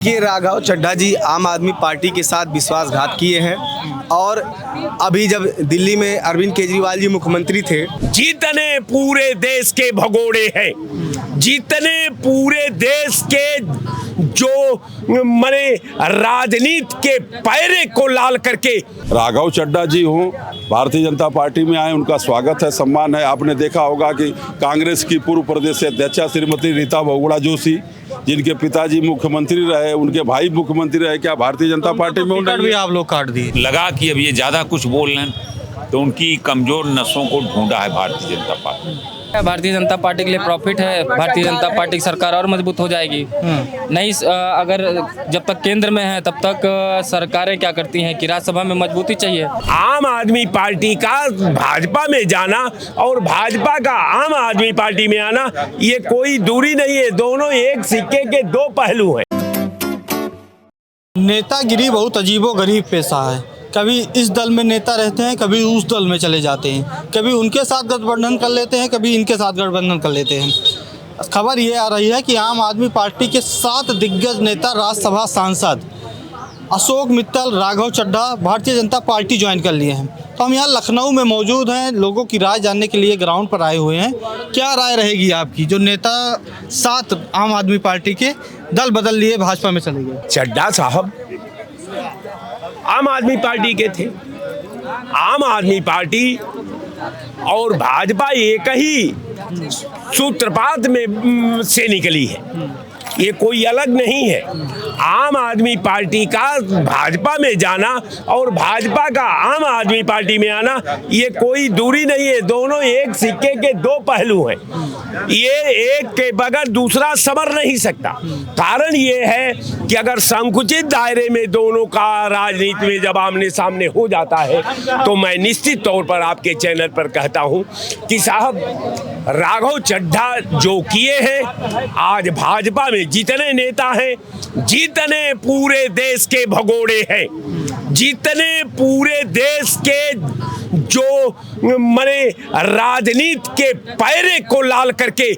ये राघव चड्ढा जी आम आदमी पार्टी के साथ विश्वासघात किए हैं और अभी जब दिल्ली में अरविंद केजरीवाल जी मुख्यमंत्री थे, जितने पूरे देश के भगोड़े हैं, जितने पूरे देश के जो मने राजनीति के पैरे को लाल करके राघव चड्ढा जी हूँ, भारतीय जनता पार्टी में आए, उनका स्वागत है, सम्मान है। आपने देखा होगा कि कांग्रेस की पूर्व प्रदेश अध्यक्षा श्रीमती रीता बहुगुणा जोशी, जिनके पिताजी मुख्यमंत्री रहे, उनके भाई मुख्यमंत्री रहे, क्या भारतीय जनता पार्टी में टिकट भी आप लोग काट दिए? लगा कि अब ये ज़्यादा कुछ बोल रहे हैं तो उनकी कमज़ोर नसों को ढूंढा है भारतीय जनता पार्टी। भारतीय जनता पार्टी के लिए प्रॉफिट है। भारतीय जनता पार्टी की सरकार और मजबूत हो जाएगी। नहीं, अगर जब तक केंद्र में है तब तक सरकारें क्या करती हैं कि राज्यसभा में मजबूती चाहिए। आम आदमी पार्टी का भाजपा में जाना और भाजपा का आम आदमी पार्टी में आना, ये कोई दूरी नहीं है, दोनों एक सिक्के के दो पहलू हैं। नेतागिरी बहुत अजीबोगरीब पेशा है। कभी इस दल में नेता रहते हैं, कभी उस दल में चले जाते हैं, कभी उनके साथ गठबंधन कर लेते हैं, कभी इनके साथ गठबंधन कर लेते हैं। खबर ये आ रही है कि आम आदमी पार्टी के 7 दिग्गज नेता राज्यसभा सांसद अशोक मित्तल, राघव चड्ढा भारतीय जनता पार्टी ज्वाइन कर लिए हैं। तो हम यहाँ लखनऊ में मौजूद हैं, लोगों की राय जानने के लिए ग्राउंड पर आए हुए हैं। क्या राय रहेगी आपकी? जो नेता 7 आम आदमी पार्टी के दल बदल लिए, भाजपा में चले गए। चड्ढा साहब आम आदमी पार्टी के थे। आम आदमी पार्टी और भाजपा एक ही सूत्रपात में से निकली है, ये कोई अलग नहीं है। आम आदमी पार्टी का भाजपा में जाना और भाजपा का आम आदमी पार्टी में आना, ये कोई दूरी नहीं है, दोनों एक सिक्के के दो पहलू हैं। ये एक के बगैर दूसरा संवर नहीं सकता। कारण ये है कि अगर संकुचित दायरे में दोनों का राजनीति में जब आमने सामने हो जाता है, तो मैं निश्चित तौर पर आपके चैनल पर कहता हूं कि साहब, राघव चड्ढा जो किए हैं, आज भाजपा में जितने नेता हैं, जितने पूरे देश के भगोड़े हैं, जितने पूरे देश के जो मने राजनीति के पैरे को लाल करके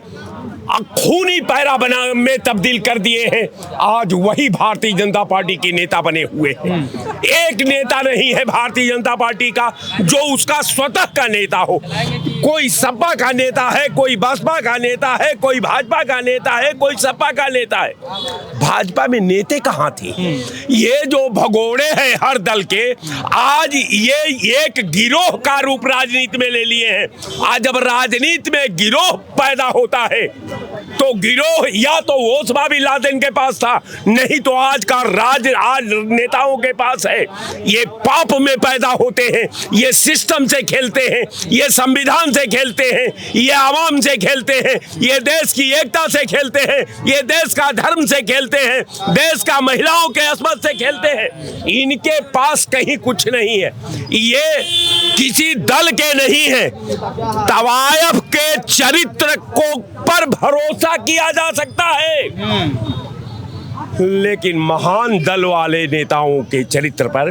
खूनी पैरा बना में तब्दील कर दिए हैं, आज वही भारतीय जनता पार्टी के नेता बने हुए हैं। एक नेता नहीं है भारतीय जनता पार्टी का जो उसका स्वतः का नेता हो। कोई सपा का नेता है, कोई बसपा का नेता है, कोई भाजपा का नेता है, कोई सपा का नेता है। भाजपा में नेता कहाँ थे? ये जो भगोड़े हैं हर दल के, आज ये एक गिरोह का रूप राजनीति में ले लिए हैं। आज जब राजनीति में गिरोह पैदा होता है तो गिरोह या तो ओसामा बिन लादेन के पास था, नहीं तो आज का राज आज नेताओं के पास है। ये पाप में पैदा होते हैं, ये सिस्टम से खेलते हैं, ये संविधान से खेलते हैं, ये आवाम से खेलते हैं, ये देश की एकता से खेलते हैं, ये देश का धर्म से खेलते हैं, देश का महिलाओं के अस्मत से खेलते हैं। इनके पास कहीं कुछ नहीं है, ये किसी दल के नहीं है। तवायफ के चरित्र को पर भरोसा किया जा सकता है, लेकिन महान दल वाले नेताओं के चरित्र पर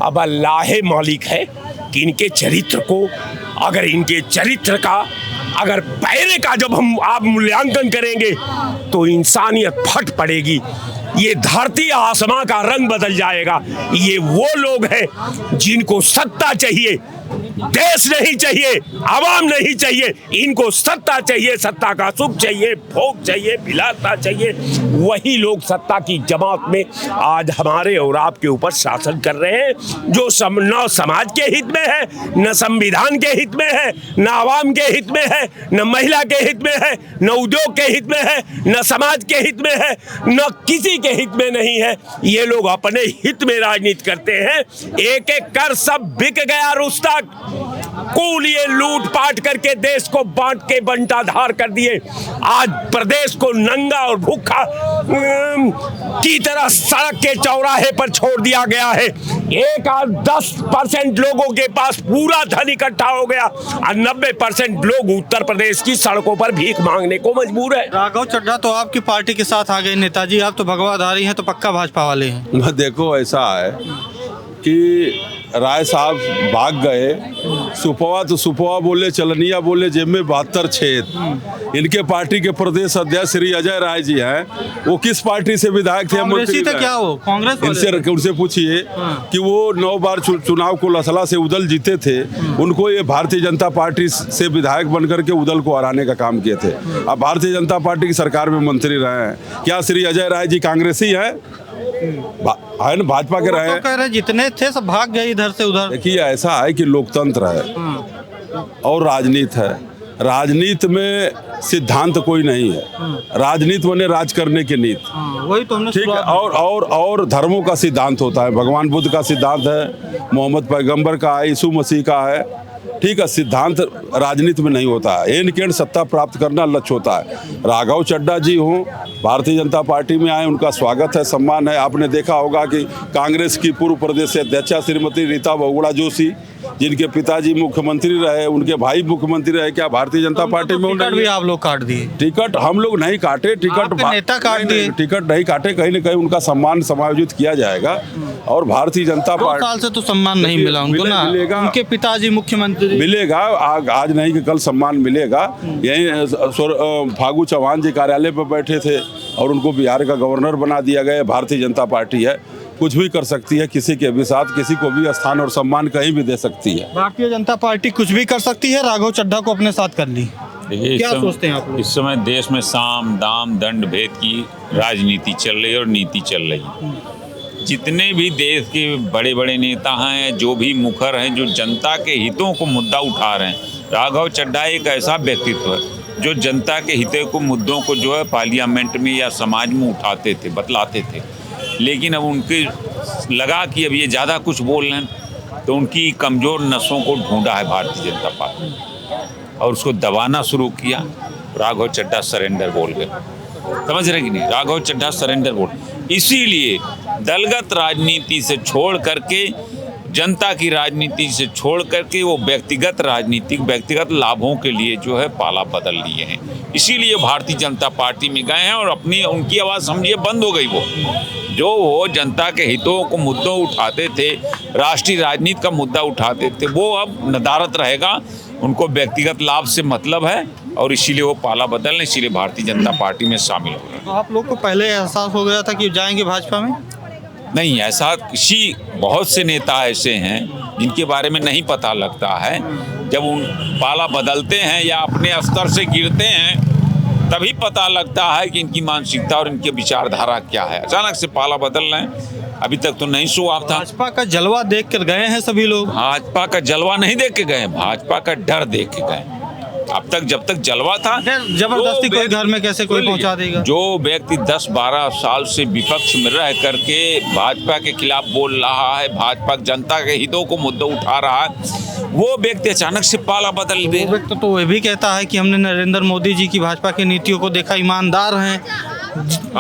अब अल्लाह मालिक है कि इनके चरित्र को, अगर इनके चरित्र का अगर पैरे का जब आप मूल्यांकन करेंगे तो इंसानियत फट पड़ेगी। ये धरती आसमां का रंग बदल जाएगा। ये वो लोग हैं जिनको सत्ता चाहिए, देश नहीं चाहिए, आवाम नहीं चाहिए, इनको सत्ता चाहिए, सत्ता का सुख चाहिए, भोग चाहिए, विलासता चाहिए। वही लोग सत्ता की जमात में आज हमारे और आपके ऊपर शासन कर रहे हैं, जो न समाज के हित में है, न संविधान के हित में है, न आवाम के हित में है, न महिला के हित में है, न उद्योग के हित में है, न समाज के हित में है, न किसी के हित में नहीं है। ये लोग अपने हित में राजनीति करते हैं। एक एक कर सब बिक गया रुस्तक, कुल ये लूट पाट करके देश को बांट के बंटाधार कर दिए। आज प्रदेश को नंगा और भूखा की तरह सड़क के चौराहे पर छोड़ दिया गया है। 10% लोगों के पास पूरा धन इकट्ठा हो गया और 90% लोग उत्तर प्रदेश की सड़कों पर भीख मांगने को मजबूर है। राघव चड्ढा तो आपकी पार्टी के साथ आ गए नेताजी, आप तो भगवाधारी हैं, तो पक्का भाजपा वाले हैं। देखो, ऐसा है कि राय साहब भाग गए, सुपवा तो सुपवा बोले, चलनिया बोले, जेब में 72 छेद। इनके पार्टी के प्रदेश अध्यक्ष श्री अजय राय जी हैं, वो किस पार्टी से विधायक थे? कांग्रेसी थे क्या वो? कांग्रेस वाले? उनसे पूछिए कि वो 9 बार चुनाव को लसला से उदल जीते थे, उनको ये भारतीय जनता पार्टी से विधायक बनकर के उदल को हराने का काम किए थे। अब भारतीय जनता पार्टी की सरकार में मंत्री रहे हैं। क्या श्री अजय राय जी कांग्रेसी हैं? है ना, भाजपा के रहे हैं। कह रहे जितने थे सब भाग गए इधर से उधर। देखिए, ऐसा है कि लोकतंत्र है और राजनीति है। राजनीति में सिद्धांत कोई नहीं है, राजनीति बने राज करने की नीति। वही तो हमने ठीक है। और धर्मों का सिद्धांत होता है। भगवान बुद्ध का सिद्धांत है, मोहम्मद पैगंबर का है, यीशु मसीह का है। ठीक है, सिद्धांत राजनीति में नहीं होता है। एंड केंड सत्ता प्राप्त करना लक्ष्य होता है। राघव चड्ढा जी हों, भारतीय जनता पार्टी में आए, उनका स्वागत है, सम्मान है। आपने देखा होगा कि कांग्रेस की पूर्व प्रदेश अध्यक्षा श्रीमती रीता बहुगुणा जोशी, जिनके पिताजी मुख्यमंत्री रहे, उनके भाई मुख्यमंत्री रहे, क्या भारतीय जनता पार्टी में? टिकट भी आप लोग काट दिए। टिकट हम लोग नहीं काटे, टिकट नेता काट दिए। टिकट नहीं काटे, कहीं न कहीं उनका सम्मान समायोजित किया जाएगा। और भारतीय जनता 2 साल से तो सम्मान नहीं मिला उनको ना, उनके पिताजी मुख्यमंत्री। मिलेगा, आज नहीं कि कल सम्मान मिलेगा। यहीं फागू चौहान जी कार्यालय पर बैठे थे और उनको बिहार का गवर्नर बना दिया गया। भारतीय जनता पार्टी है, कुछ भी कर सकती है, किसी के भी साथ किसी को भी स्थान और सम्मान कहीं भी दे सकती है। भारतीय जनता पार्टी कुछ भी कर सकती है, राघव चड्ढा को अपने साथ कर ली। देखिए, क्या सोचते हैं आप लोग? इस समय देश में साम दाम दंड भेद की राजनीति चल रही है और नीति चल रही है। जितने भी देश के बड़े बड़े नेता हैं, जो भी मुखर हैं, जो जनता के हितों को मुद्दा उठा रहे हैं, राघव चड्ढा एक ऐसा व्यक्तित्व है जो जनता के हितों को मुद्दों को जो है पार्लियामेंट में या समाज में उठाते थे, बतलाते थे। लेकिन अब उनके लगा कि अब ये ज़्यादा कुछ बोल रहे हैं, तो उनकी कमज़ोर नसों को ढूंढा है भारतीय जनता पार्टी और उसको दबाना शुरू किया। राघव चड्ढा सरेंडर बोल गए, समझ रहे कि नहीं? राघव चड्ढा सरेंडर बोल, इसीलिए दलगत राजनीति से छोड़ करके, जनता की राजनीति से छोड़ करके वो व्यक्तिगत राजनीतिक व्यक्तिगत लाभों के लिए जो है पाला बदल लिए हैं। इसीलिए भारतीय जनता पार्टी में गए हैं और अपनी उनकी आवाज़ समझिए बंद हो गई। वो जनता के हितों को मुद्दों उठाते थे, राष्ट्रीय राजनीति का मुद्दा उठाते थे, वो अब नदारत रहेगा। उनको व्यक्तिगत लाभ से मतलब है और इसीलिए वो पाला बदल रहे, इसीलिए भारतीय जनता पार्टी में शामिल हो रहे हैं। तो आप लोग को पहले एहसास हो गया था कि जाएंगे भाजपा में? नहीं, ऐसा किसी बहुत से नेता ऐसे हैं जिनके बारे में नहीं पता लगता है। जब उन पाला बदलते हैं या अपने स्तर से गिरते हैं, तभी पता लगता है कि इनकी मानसिकता और इनकी विचारधारा क्या है। अचानक से पाला बदल रहे हैं, अभी तक तो नहीं शो ऑफ था। भाजपा का जलवा देख कर गए हैं सभी लोग। भाजपा का जलवा नहीं देख के गए, भाजपा का डर देख के गए। अब तक जब तक जलवा था, जबरदस्ती कोई घर में कैसे कोई पहुंचा देगा? जो व्यक्ति 10-12 साल से विपक्ष में रह करके भाजपा के खिलाफ बोल रहा है, भाजपा जनता के हितों को मुद्दा उठा रहा है, वो व्यक्ति अचानक से पाला बदल दे। वो व्यक्ति तो ये भी कहता है कि हमने नरेंद्र मोदी जी की भाजपा की नीतियों को देखा, ईमानदार हैं,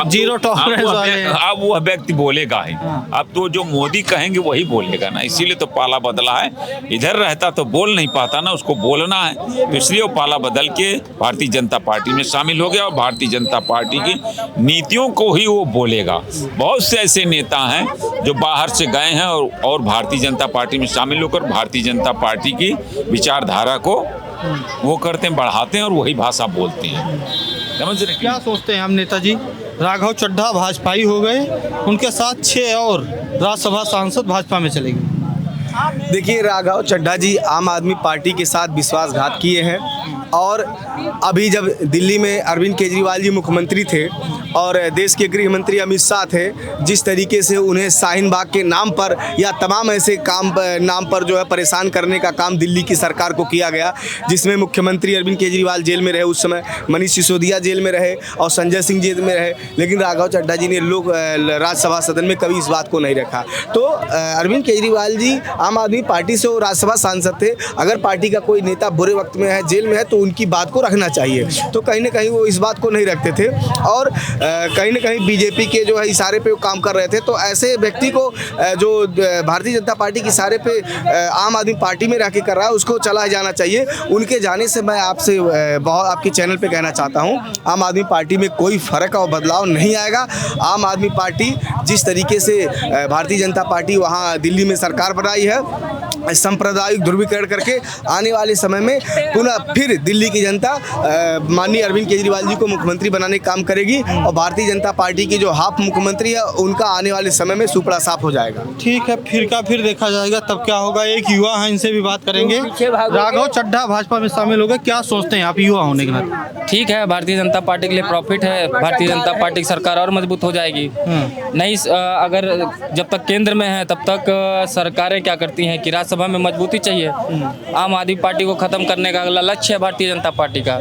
जीरो टॉलरेंस वाले हैं। अब वो व्यक्ति बोलेगा ही, अब तो जो मोदी कहेंगे वही बोलेगा ना, इसीलिए तो पाला बदला है। इधर रहता तो बोल नहीं पाता ना, उसको बोलना है, तो इसलिए वो पाला बदल के भारतीय जनता पार्टी में शामिल हो गया और भारतीय जनता पार्टी की नीतियों को ही वो बोलेगा। बहुत से ऐसे नेता हैं जो बाहर से गए हैं और भारतीय जनता पार्टी में शामिल होकर भारतीय जनता पार्टी की विचारधारा को वो करते हैं, बढ़ाते हैं और वही भाषा बोलते हैं। समझ रहे? क्या सोचते हैं हम नेताजी? राघव चड्ढा भाजपाई हो गए, उनके साथ 6 और राज्यसभा सांसद भाजपा में चले गए। देखिए, राघव चड्ढा जी आम आदमी पार्टी के साथ विश्वासघात किए हैं और अभी जब दिल्ली में अरविंद केजरीवाल जी मुख्यमंत्री थे और देश के गृह मंत्री अमित शाह थे, जिस तरीके से उन्हें शाहीन बाग के नाम पर या तमाम ऐसे नाम पर जो है परेशान करने का काम दिल्ली की सरकार को किया गया, जिसमें मुख्यमंत्री अरविंद केजरीवाल जेल में रहे, उस समय मनीष सिसोदिया जेल में रहे और संजय सिंह जेल में रहे, लेकिन राघव चड्ढा जी ने राज्यसभा सदन में कभी इस बात को नहीं रखा। तो अरविंद केजरीवाल जी आम आदमी पार्टी से वो राज्यसभा सांसद थे, अगर पार्टी का कोई नेता बुरे वक्त में है, जेल में है, तो उनकी बात को रखना चाहिए। तो कहीं ना कहीं वो इस बात को नहीं रखते थे और कहीं ना कहीं बीजेपी के जो है इशारे पे वो काम कर रहे थे। तो ऐसे व्यक्ति को जो भारतीय जनता पार्टी के इशारे पे आम आदमी पार्टी में रह के कर रहा है, उसको चला जाना चाहिए। उनके जाने से मैं आपसे बहुत आपके चैनल पे कहना चाहता हूँ, आम आदमी पार्टी में कोई फ़र्क और बदलाव नहीं आएगा। आम आदमी पार्टी जिस तरीके से भारतीय जनता पार्टी वहाँ दिल्ली में सरकार बनाई है, सांप्रदायिक ध्रुवीकरण करके आने वाले समय में पुनः फिर दिल्ली की जनता माननीय अरविंद केजरीवाल जी को मुख्यमंत्री बनाने का काम करेगी और भारतीय जनता पार्टी की जो हाफ मुख्यमंत्री है उनका आने वाले समय में सुपड़ा साफ हो जाएगा। ठीक है, फिर का फिर देखा जाएगा तब क्या होगा। एक युवा है, इनसे भी बात करेंगे। राघव चड्ढा भाजपा में शामिल हो गए, क्या सोचते हैं आप युवा होने के नाते? ठीक है, भारतीय जनता पार्टी के लिए प्रॉफिट है। भारतीय जनता पार्टी की सरकार और मजबूत हो जाएगी। नहीं, अगर जब तक केंद्र में है तब तक सरकारें क्या करती हैं कि राज्यसभा में मजबूती चाहिए। आम आदमी पार्टी को खत्म करने का अगला लक्ष्य है भारतीय जनता पार्टी का,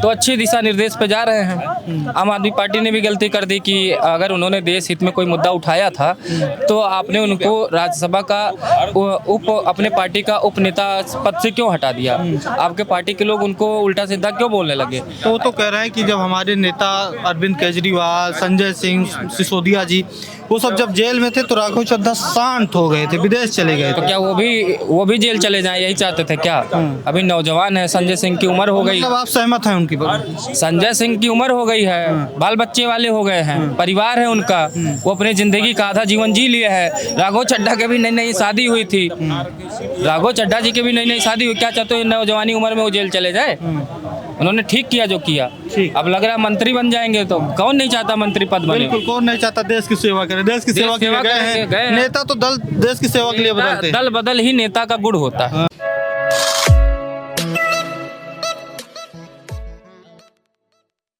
तो अच्छी दिशा निर्देश पे जा रहे हैं। आम आदमी पार्टी ने भी गलती कर दी कि अगर उन्होंने देश हित में कोई मुद्दा उठाया था तो आपने उनको राज्यसभा का अपने पार्टी का उपनेता पद से क्यों हटा दिया? आपके पार्टी के लोग उनको उल्टा सीधा क्यों बोलने लगे? तो वो तो कह रहे हैं कि जब हमारे नेता अरविंद केजरीवाल, संजय सिंह, सिसोदिया जी वो सब जब जेल में थे तो राघव चड्ढा शांत हो गए थे, विदेश चले गए तो थे। क्या वो भी जेल चले जाएं, यही चाहते थे क्या? अभी नौजवान है, संजय सिंह की उम्र हो गई। मतलब आप सहमत हैं उनकी बात? संजय सिंह की उम्र हो गई है, बाल बच्चे वाले हो गए हैं, परिवार है उनका, वो अपने जिंदगी का आधा जीवन जी लिए है। राघव चड्ढा के भी नई नई शादी हुई थी, राघव चड्ढा जी की भी नई नई शादी हुई। क्या चाहते हो नौजवानी उम्र में वो जेल चले जाए? उन्होंने ठीक किया जो किया। अब लग रहा है मंत्री बन जाएंगे, तो कौन नहीं चाहता मंत्री पद बने? बिल्कुल, कौन नहीं चाहता देश की सेवा करे। देश की सेवा के लिए गए हैं। नेता तो दल देश की सेवा के लिए बदलते हैं। दल बदल ही नेता का गुण होता है।